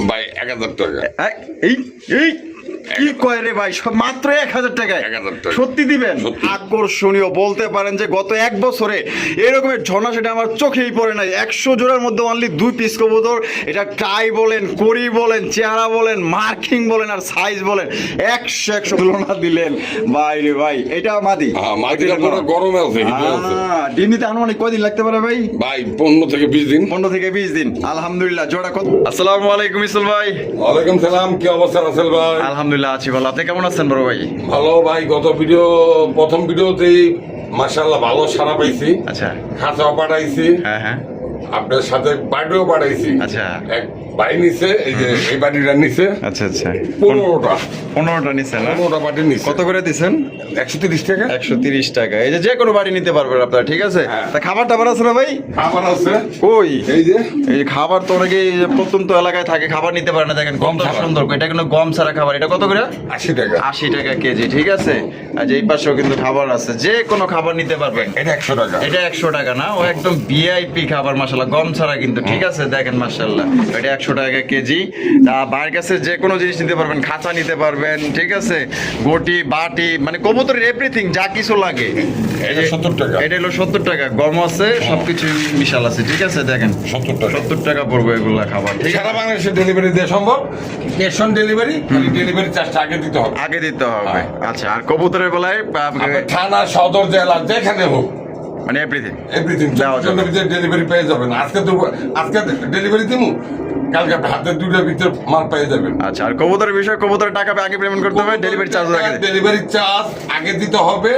ভাই 1000 টাকা। এই এই কি কয় রে ভাই, মাত্র 1000 টাকায় 1000 টাকা। সত্যি দিবেন? আকর্ষণীয় বলতে পারেন যে গত এক বছরে এরকমের ঝর্ণা সেটা আমার চোখেই পড়ে নাই। 100 জোড়ার মধ্যে অনলি 2 পিস কবুতর। এটা টাই বলেন, করি বলেন, চেহারা বলেন, মার্কিং বলেন আর সাইজ বলেন, 100 তুলনা দিলেন ভাই রে ভাই। এটা মাদি, মাটিটা পুরো গরম আছে, হিটে আছে। ডিম দিতে আনুমানিক কয়দিন লাগতে পারে ভাই? ভাই 15 থেকে 20 দিন। 15 থেকে 20 দিন। আলহামদুলিল্লাহ। জোড়া কত? আসসালামু আলাইকুম ইসল ভাই। ওয়ালাইকুম সালাম, কি অবস্থা রাসেল ভাই? আলহামদুলিল্লাহ আছি ভালো। আপনি কেমন আছেন বড় ভাই? ভালো ভাই। প্রথম ভিডিওতেই মাশাআল্লাহ ভালো সাড়া পাইছি। আচ্ছা। খাঁচাও পাঠাইছি, হ্যাঁ। আপনার সাথে বাড়িও পাঠাইছি। আচ্ছা। এক বাড়ি নিছে, এই যে এই বাড়িটা নিছে আচ্ছা 15টা নিচ্ছেন না? 15টা বাড়ি নিছে। কত করে দিচ্ছেন? 130 টাকা। 130 টাকা। এই যে কোনো বাড়ি নিতে পারবেন আপনারা, ঠিক আছে? হ্যাঁ। তা খাবার টাবার আছে না ভাই? খাবার আছে ওই এই যে এই খাবার তো অনেকে প্রত্যন্ত এলাকায় থাকে, খাবার নিতে পারে না। দেখেন গম ছাড়া। সুন্দর, এটা কিন্তু গম ছাড়া খাবার। এটা কত করে? 80 টাকা। 80 টাকা কেজি, ঠিক আছে। আর যে এই পাশেও কিন্তু খাবার আছে, যে কোনো খাবার নিতে পারবেন। এটা 100 টাকা। এটা 100 টাকা না, ও একদম ভিআইপি খাবার মাশাআল্লাহ, গম ছাড়া কিন্তু, ঠিক আছে। দেখেন মাশাআল্লাহ, এটা 100 টাকা কেজি। ভাইয়ের কাছে যে কোনো জিনিস নিতে পারবেন, খাঁচা নিতে পারবেন, ঠিক আছে, গটি বাটি মানে কবুতরের এভরিথিং যা কিছু লাগে। এটা 70 টাকা। এটা হলো 70 টাকা, গম আছে, সবকিছু মিশাল আছে, ঠিক আছে। দেখেন 70 টাকা। 70 টাকা পড়বে এগুলা খাবার, ঠিক আছে। সারা বাংলাদেশে ডেলিভারি দেওয়া সম্ভব। ক্যাশ অন ডেলিভারি, ডেলিভারি চার্জটা আগে দিতে হবে। আগে দিতে হবে। আচ্ছা, আর কবুতরের বেলায় আপনার থানা, সদর, জেলা যেখানে হোক, মানে এভরিথিং এভরিথিং দেওয়া যাবে। ডেলিভারি পেয়ে যাবেন। আজকে ডেলিভারি দিমু, কালকে হাতে 2টার ভিতরে মাল পেয়ে যাবেন। আচ্ছা, আর কবুতরের বিষয়, কবুতরের টাকা আগে পেমেন্ট করতে হবে, ডেলিভারি চার্জ আগে ডেলিভারি চার্জ আগে দিতে হবে,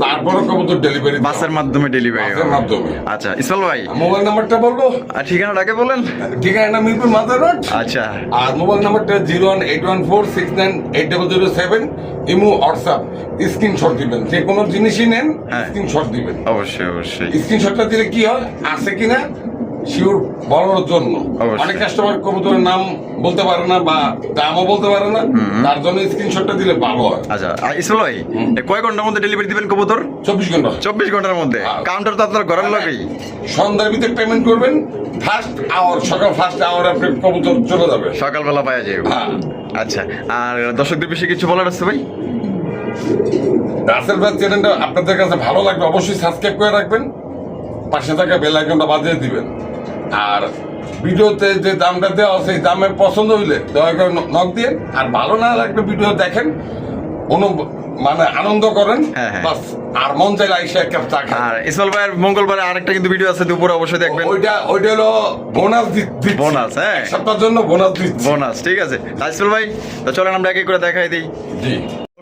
তারপরে কবুতর ডেলিভারি বাসের মাধ্যমে ডেলিভারি বাসের মাধ্যমে। আচ্ছা ইসমাইল ভাই, মোবাইল নাম্বারটা বলবো? আর ঠিকানাটা আগে বলেন। ঠিকানা মিরপুর মাদার রোড। আচ্ছা, আর মোবাইল নাম্বারটা 01814698007। ইমো হোয়াটসঅ্যাপ, স্ক্রিনশট দিবেন। যে কোনো জিনিসই নেন, হ্যাঁ। স্ক্রিনশট দিবেন। অবশ্যই স্ক্রিনশটটা দিলে কি হয়, আছে কিনা শিওর বলার জন্য। অবশ্যই। অনেক কাস্টমার কবুতরের নাম বলতে পারে না বা দামও বলতে পারে না, তার জন্য স্ক্রিনশটটা দিলে ভালো হয়। আচ্ছা, আর ইসমাইল ভাই, কয় ঘন্টার মধ্যে ডেলিভারি দিবেন কবুতর? 24 ঘন্টা। 24 ঘন্টার মধ্যে। কাউন্টার তো আপনার ঘরের লাগেই। সন্ধ্যার ভিতরে পেমেন্ট করবেন, ফার্স্ট আওয়ার, সকাল ফার্স্ট আওয়ার আপনি কবুতর চলে যাবে। সকালবেলা পাওয়া যায়। হ্যাঁ। আচ্ছা, আর দর্শকদের বিষয়ে কিছু বলার আছে ভাই? রাসেল ভাই চ্যানেলটা আপনাদের কাছে ভালো লাগবে, অবশ্যই সাবস্ক্রাইব করে রাখবেন, পাশে থাকা বেল আইকনটা বাজিয়ে দিবেন। আর ভিডিওতে যে দামটা দেওয়া সেই দামে পছন্দ হইলে দয়া করে নক দিয়ে, আর ভালো না লাগলে ভিডিও দেখেন, মানে আনন্দ করেন, হ্যাঁ। বাস। আর মন চাইলে আইসা এক কাপ চা খান। আর ইসমাইল ভাইয়ের মঙ্গলবারে আরেকটা কিন্তু ভিডিও আছে, দুপুরে অবশ্যই দেখবেন। ওইটা হলো বোনাস দিচ্ছি। বোনাস, হ্যাঁ, এক সপ্তাহের জন্য বোনাস দিচ্ছি। বোনাস, ঠিক আছে। ইসমাইল ভাই, তো চলেন আমরা এক এক করে দেখাই দিই। জি।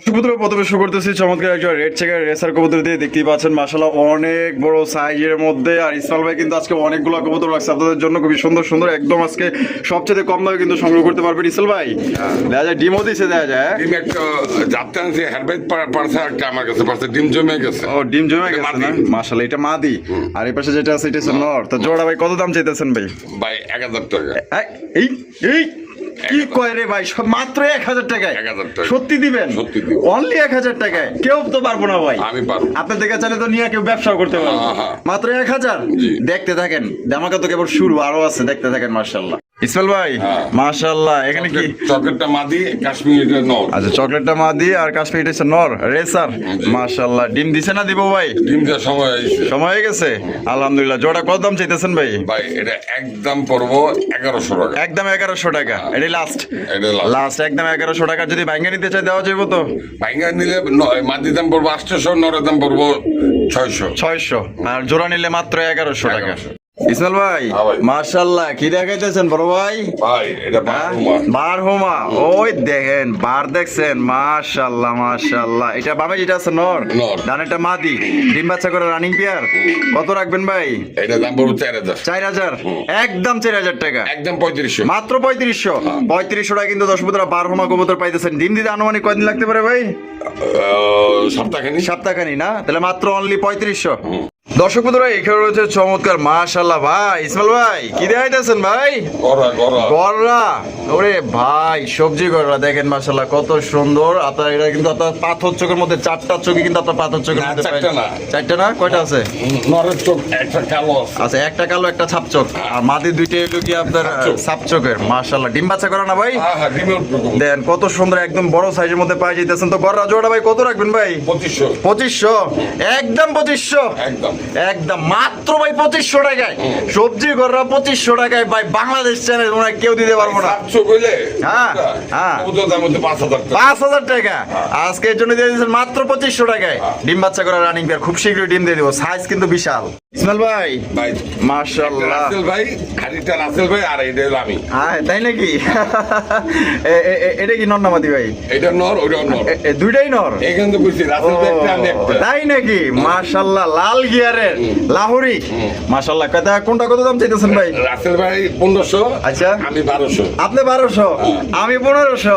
কবুতর প্রথমে শুরু করতেছি চমৎকার একটা রেড চেকার রেসার কবুতর দিয়ে। দেখতেই পাচ্ছেন মাশাআল্লাহ অনেক বড় সাইজের মধ্যে। আর ইসমাইল ভাই কিন্তু আজকে অনেকগুলো কবুতর রাখছে আপনাদের জন্য, খুবই সুন্দর সুন্দর, একদম আজকে সবচেয়ে কম দামে কিন্তু সংগ্রহ করতে পারবেন ইসমাইল ভাই। দেখা যায় ডিমও দিছে, দেখা যায়। ডিম একটা যাতে আনছি, হেয়ারবাইট পারছে একটা আমার কাছে পারছে, ডিম জমে গেছে। ও, ডিম জমে গেছে মাদি। না? মাশাআল্লাহ, এটা মাদি। আর এই পাশে যেটা আছে এটা হচ্ছে নর। তো জোড়া ভাই কত দাম চাইতেছেন ভাই? ভাই 1000 টাকা। এই এই কি কয় রে ভাই, মাত্র 1000 টাকায় 1000 টাকা। সত্যি দিবেন? সত্যি দিব। অনলি 1000 টাকায়। কেউ তো পারবো না ভাই। আমি পারবো। আপনার থেকে চাইলে তো নিয়ে কেউ ব্যবসাও করতে পারবো। হ্যাঁ। মাত্র 1000। জি। দেখতে থাকেন, ধামাকা তো কেবল শুরু, আরো আছে, দেখতে থাকেন। মাশাআল্লাহ ইসমাইল ভাই, হ্যাঁ। মাশাআল্লাহ। এখানে কি? চকলেটটা মাদি, কাশ্মীরিটা নর। আচ্ছা, চকলেটটা মাদি আর কাশ্মীর হচ্ছে নর রেসার। মাশাআল্লাহ, ডিম দিছে না দিব ভাই? ডিম দেওয়ার সময় আইছে। সময় হয়ে গেছে, আলহামদুলিল্লাহ। জোড়া কত দাম চাইতেছেন ভাই? ভাই এটা একদম পড়বো 1100 টাকা। একদম 1100 টাকা। এটাই লাস্ট? এটা last। লাস্ট একদম 1100 টাকা। যদি ভাঙ্গা নিতে চাই দেওয়া যাবে তো? ভাইঙ্গা নিলে মাদির দাম পড়বো 800, নরের দাম পড়বো 600। 600। আর জোড়া নিলে মাত্র 1100 টাকা। 1100। ইসমাইল ভাই, হ্যাঁ ভাই। মাশাআল্লাহ, কি দেখাইতেছেন বড় ভাই? ভাই এটা বারহুমা। বারহুমা, ওই দেখেন বার দেখছেন, মাশাআল্লাহ মাশাআল্লাহ। এটা বামে যেটা আছে নর, নর। ডানেরটা মাদি, ডিম বাচ্চা করে রানিং পেয়ার। কত রাখবেন ভাই? এটা দাম পড়বো 4000। 4000। একদম 4000 টাকা। একদম 3500। মাত্র 3500। 3500 টাকা কিন্তু দশ পুত্রা বারহুমা কবুতর পাইতেছেন। ডিম দিতে আনুমানিক কয়দিন লাগতে পারে ভাই? সপ্তাহখানি। সপ্তাহখানি না? তাহলে মাত্র অনলি 3500। দর্শক বন্ধুরা এখানে রয়েছে চমৎকার মাশাআল্লাহ ভাই ইসমাইল ভাই কি দেখাইতেছেন ভাই গড়া গড়া গররা ওরে ভাই সবজি গররা দেখেন মাশাআল্লাহ কত সুন্দর আপনার এটা কিন্তু আপনার পাথর চোখের মধ্যে চারটা চোখে কিন্তু আপনার পাথর চোখের না, মধ্যে চারটা না। চারটা না কয়টা আছে নরের চোখ একটা কালো আছে। আচ্ছা একটা কালো একটা ছাপ চোখ আর মাদি দুইটা হলো কি আপনার চোখ। ছাপ চোখের মাশাআল্লাহ ডিম বাচ্চা করা না ভাই হ্যাঁ ডিমের রকম দেন কত সুন্দর একদম বড় সাইজের মধ্যে পাই যাইতেছেন তো গররা জোড়া ভাই কত রাখবেন ভাই 2500 2500 একদম 2500 একদম একদম মাত্র ভাই 2500 টাকায় সবজি গররা 2500 টাকায় ভাই বাংলাদেশ চ্যানেল ওরা কেউ দিতে পারবো না 700 কইলে হ্যাঁ, হ্যাঁ। কবুতর দাম হচ্ছে 5000 টাকা 5000 টাকা আজকের জন্য দিয়ে দিয়েছেন মাত্র 2500 টাকায় ডিম বাচ্চা করা রানিং পেয়ার খুব শীঘ্রই ডিম দিয়ে দেবো সাইজ কিন্তু বিশাল ইসমাইল ভাই ভাই মাশাআল্লাহ রাসেল ভাই হাড়িটা রাসেল ভাই আর এইটা হলো আমি হ্যাঁ তাই নাকি এটা কি নর নামাদি ভাই এটা নর ওইটা নর দুইটাই নর এখান তো কইছি রাসেল ভাই একটা আমি একটা তাই নাকি মাশাআল্লাহ লাল গিয়ারের লাহুরি মাশাআল্লাহ কোনটা কত দাম চাইতেছেন ভাই রাসেল ভাই 1500 আচ্ছা। আমি 1200 আপনি 1200 আমি 1500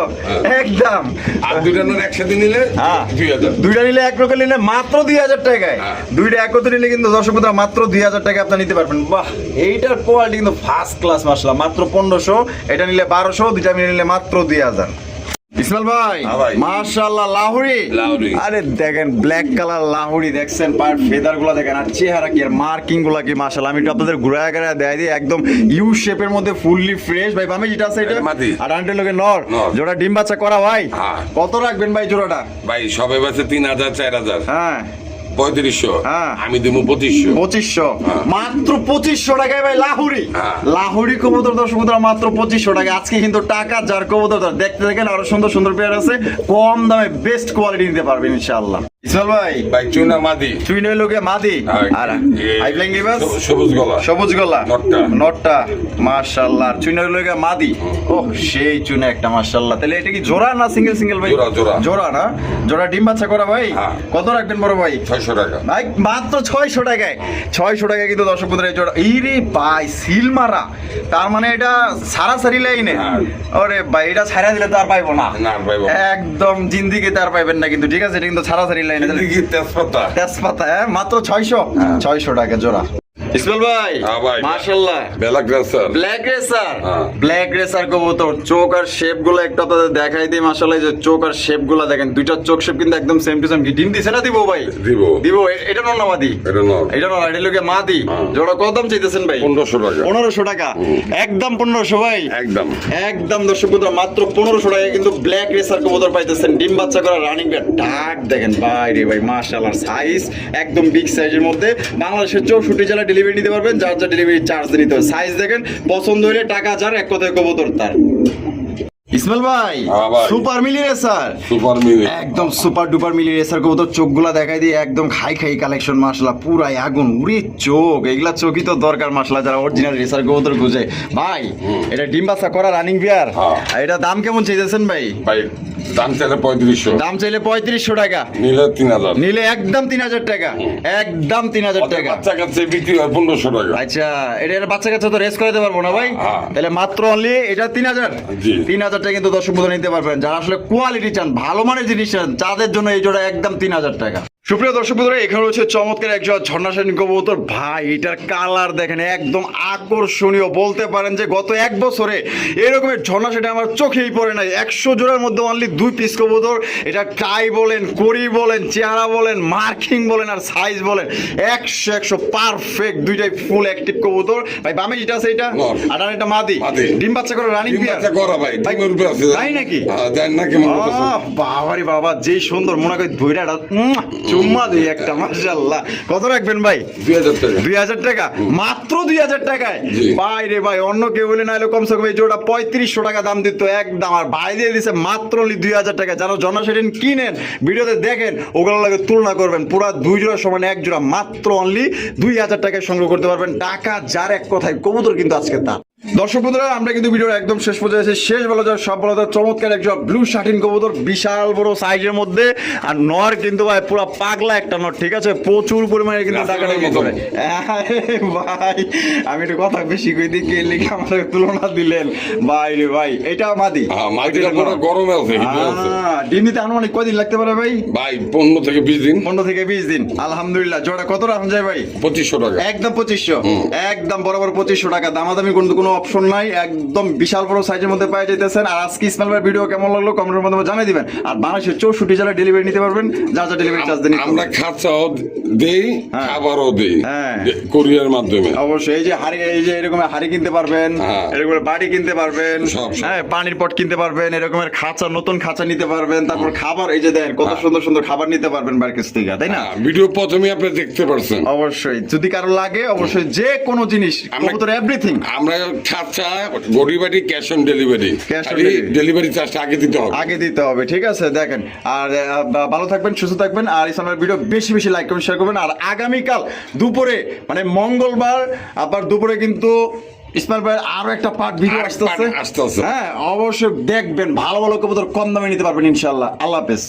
একদম আর দুইটা নর একসাথে নিলে হ্যাঁ। 2000 দুইটা নিলে এক রকম নিলে মাত্র 2000 টাকায় হ্যাঁ। দুইটা একত্রে নিলে কিন্তু দর্শক বন্ধুরা মাত্র 2000 টাকা আপনি নিতে পারবেন বাহ এইটার কোয়ালিটি কিন্তু ফার্স্ট ক্লাস মাশাআল্লাহ মাত্র 1500 এটা নিলে 1200 দুইটা মিলে নিলে মাত্র 2000 ইসমাইল ভাই হ্যাঁ ভাই। মাশাআল্লাহ লাহুরি লাহুরি। আরে দেখেন ব্ল্যাক কালার লাহুরি দেখছেন পার ফেদার গুলা দেখেন আর চেহারা কি আর মার্কিং গুলা কি মাশাআল্লাহ আমি একটু আপনাদের ঘুরায় ঘুরায় দেখাই দিই একদম ইউ শেপের মধ্যে ফুললি ফ্রেশ ভাই বামে যেটা আছে এটা মাদি। আর আন্টের লগে নর নর। জোড়া ডিম বাচ্চা করা ভাই হ্যাঁ। কত রাখবেন ভাই জোড়াটা ভাই সবে বাসে 3000 4000 হ্যাঁ 3500 হ্যাঁ। আমি দেবো 2500 2500 মাত্র 2500 টাকায় ভাই লাহুরি হ্যাঁ। লাহুরি কবুতর দর্শক বন্ধুরা মাত্র 2500 টাকা আজকে কিন্তু টাকা যার কবুতর তার দেখতে দেখেন আরো সুন্দর সুন্দর পেয়ার আছে কম দামে বেস্ট কোয়ালিটি নিতে পারবেন ইনশাআল্লাহ ইসমাইল ভাই ভাই চুনা মাদি চুই নই লোকে মাদি আর হাইফ্লাইং লিবাস সবুজ গলা সবুজ গলা নটটা। নটটা মাশাআল্লাহ আর চুই নই লোকে মাদি ও সেই চুনা একটা মাশাআল্লাহ তাহলে এটা কি জোড়া না সিঙ্গেল সিঙ্গেল ভাই জোড়া, জোড়া। জোড়া না জোড়া ডিম বাচ্চা করা ভাই হ্যাঁ। কত রাখবেন বড় ভাই 600 টাকা ভাই মাত্র 600 টাকায় 600 টাকায় কিন্তু দর্শক বন্ধুরা এই জোড়া এই রে ভাই সিল মারা তার মানে এটা সারাসারি লাইনে হ্যাঁ। আরে ভাই এটা ছাড়া দিলে তো আর পাইবো না না ভাই একদম জিন্দিগিতে আর পাইবেন না কিন্তু ঠিক আছে এটা কিন্তু সারাসারি লাইনে কি তেজপাতা তেজপাতা হ্যাঁ মাত্র 600 টাকা জোড়া ইসমাইল ভাই হ্যাঁ ভাই। মাশাআল্লাহ বেলা গ্রাসার ব্ল্যাক রেসার হ্যাঁ। ব্ল্যাক রেসার কবুতর চোখ আর শেপ গুলো একটা আপনাদের দেখাই দিই মাশাআল্লাহ এই যে চোখ আর শেপ গুলো দেখেন দুইটা চোখ শেপ কিন্তু একদম সেম টু সেম কি ডিম দিছে না দিব ভাই দিব দিব এটা নর না মাদি এটা নর এটা নর এটা লোকে মাদি হ্যাঁ। জোড়া কত দাম চাইতেছেন ভাই 1500 টাকা 1500 টাকা একদম 1500 ভাই একদম একদম দর্শক বন্ধুরা মাত্র 1500 টাকায় কিন্তু ব্ল্যাক রেসার কবুতর পাইতেছেন ডিম বাচ্চা করা রানিং পেয়ার ডাক দেখেন ভাই রে ভাই মাশাআল্লাহ সাইজ একদম বিগ সাইজের মধ্যে বাংলাদেশের 64 জেলা ডেলিভারি নিতে পারবেন যার যা ডেলিভারি চার্জ নিতে হবে সাইজ দেখেন পছন্দ হলে টাকা যার এক কথায় কবুতর তার ইসমাইল ভাই হ্যাঁ ভাই। সুপার মিলি রেসার সুপার মিনি একদম সুপার ডুপার মিলি রেসার কবুতর চোখগুলা দেখাই দিয়ে একদম খাই খাই কালেকশন মাশাআল্লাহ পুরাই আগুন উড়ে চোখ এগুলা চোখই তো দরকার মাশাআল্লাহ যারা অরিজিনাল রেসার কবুতর খুঁজে ভাই এটা ডিম বাচ্চা করা রানিং বিয়ার হ্যাঁ। এটা দাম কেমন চাইতেছেন ভাই ভাই দাম চাইলে 3500 দাম চাইলে 3500 টাকা নিলে 3000 নিলে একদম 3000 টাকা একদম 3000 টাকা বাচ্চা কাছে বিক্রি হয় 1500 টাকা আচ্ছা এটা বাচ্চা কাচ্চা তো রেস করাতে পারবো না ভাই হ্যাঁ। তাহলে মাত্র অনলি এটা 3000 জি। 3000 টাকা কিন্তু দর্শক বন্ধুরা নিতে পারবেন যারা আসলে কোয়ালিটি চান ভালো মানের জিনিস চান তাদের জন্য এই জোড়া একদম 3000 টাকা সুপ্রিয় দর্শক বন্ধুরা এখানে রয়েছে চমৎকার একজন ঝর্ণা শ্রেণী কবুতর ভাই এটার কালার দেখেন একদম আকর্ষণীয় বলতে পারেন যে গত এক বছরে এরকমের ঝর্ণা সেটা আমার চোখেই পড়ে নাই 100 জোড়ার মধ্যে অনলি 2 পিস কবুতর এটা টাই বলেন করি বলেন চেহারা বলেন মার্কিং বলেন আর সাইজ বলেন 100 পারফেক্ট দুইটাই ফুল অ্যাক্টিভ কবুতর ভাই বামে যেটা আছে এটা নর। আর এটা মাদি মাদি। ডিম বাচ্চা করে রানিং ডিম পিয়ার বাচ্চা করা ভাই ভাই, ডিমের উপরে আছে তাই নাকি? হ্যাঁ দেন না কেমন করতেছে? বাবারে বাবা যেই সুন্দর মনে করি ধৈর্যটা চুম্মা দিই একটা মাশাআল্লাহ কত রাখবেন ভাই 2000 টাকা 2000 টাকা মাত্র 2000 টাকায় জি। ভাই রে ভাই অন্য কেউ বলে না এলো কমসে কম এই জোড়া 3500 টাকা দাম দিত একদম আর ভাই দিয়ে দিছে মাত্র 2000 টাকা যারা জনসেডিন কিনেন ভিডিওতে দেখেন ওগুলো লাগে তুলনা করবেন পুরো দুই জোড়া সমান এক জোড়া মাত্র অনলি 2000 টাকায় সংগ্রহ করতে পারবেন টাকা যার এক কথায় কবুতর কিন্তু আজকে তা দর্শক বন্ধুরা, আমরা কিন্তু ভিডিওর একদম শেষ পর্যায়ে এসে শেষ বলা যায় সব বলা যায় চমৎকার একজন ব্লু শার্টিন কবুতর, বিশাল বড় সাইজের মধ্যে। আর নর কিন্তু ভাই পুরো পাগলা একটা নর, ঠিক আছে, প্রচুর পরিমাণে কিন্তু ডাকাডাকি করে। ভাই আমি একটু কথা বেশি কই দিকে লিখে আমাদের তুলনা দিলেন ভাই রে ভাই। এটা মাদি, মাটিটা পুরো গরমে আছে, হিটে আছে। ডিম দিতে আনুমানিক কয়দিন লাগতে পারে ভাই? ভাই 15 থেকে 20 দিন। 15 থেকে 20 দিন। আলহামদুলিল্লাহ। জোড়া কত রাখা যায় ভাই? 2500 টাকা। একদম 2500, একদম বরাবর 2500 টাকা। দামাদামি কোনো অপশন নাই, একদম বিশাল বড় সাইজের মধ্যে পাই যাইতেছেন। আর আজকে ইসমাইল ভাই ভিডিও কেমন লাগলো কমেন্টের মাধ্যমে জানিয়ে দিবেন। আর বাংলাদেশের 64 জেলায় ডেলিভারি নিতে পারবেন, যা যা ডেলিভারি চার্জ দেন। আমরা খাঁচাও দেই, খাবারও দেই হ্যাঁ। কোরিয়ার মাধ্যমে। অবশ্যই এই যে হাড়ি, এই যে এরকম হাড়ি কিনতে পারবেন, হ্যাঁ। এরকম বাড়ি কিনতে পারবেন, সব। হ্যাঁ, পানির পট কিনতে পারবেন, এরকমের খাঁচা, নতুন খাঁচা নিতে পারবেন। তারপর খাবার, এই যে দেন কত সুন্দর সুন্দর খাবার নিতে পারবেন বাইরের কাছ থেকে, তাই না? ভিডিও প্রথমে আপনি দেখতে পারছেন। অবশ্যই যদি কারো লাগে অবশ্যই যে কোনো জিনিস, কবুতর এভরিথিং। আমরা খাঁচা গড়িবাড়ি cash on delivery, Cash on এই delivery। ডেলিভারি চার্জটা আগে দিতে হবে। আগে দিতে হবে, ঠিক আছে। দেখেন, আর ভালো থাকবেন, সুস্থ থাকবেন। আর ইসলামের ভিডিও বেশি বেশি লাইক করবেন, শেয়ার করবেন। আর আগামীকাল দুপুরে, মানে মঙ্গলবার, আবার দুপুরে কিন্তু ইসমাইল ভাইয়ের আরো একটা পার্ট ভিডিও আরেক আসতেছে। part আসতেছে। হ্যাঁ, অবশ্যই দেখবেন। ভালো ভালো কবুতর কম দামে নিতে পারবেন ইনশাআল্লাহ। আল্লাহ হাফেজ।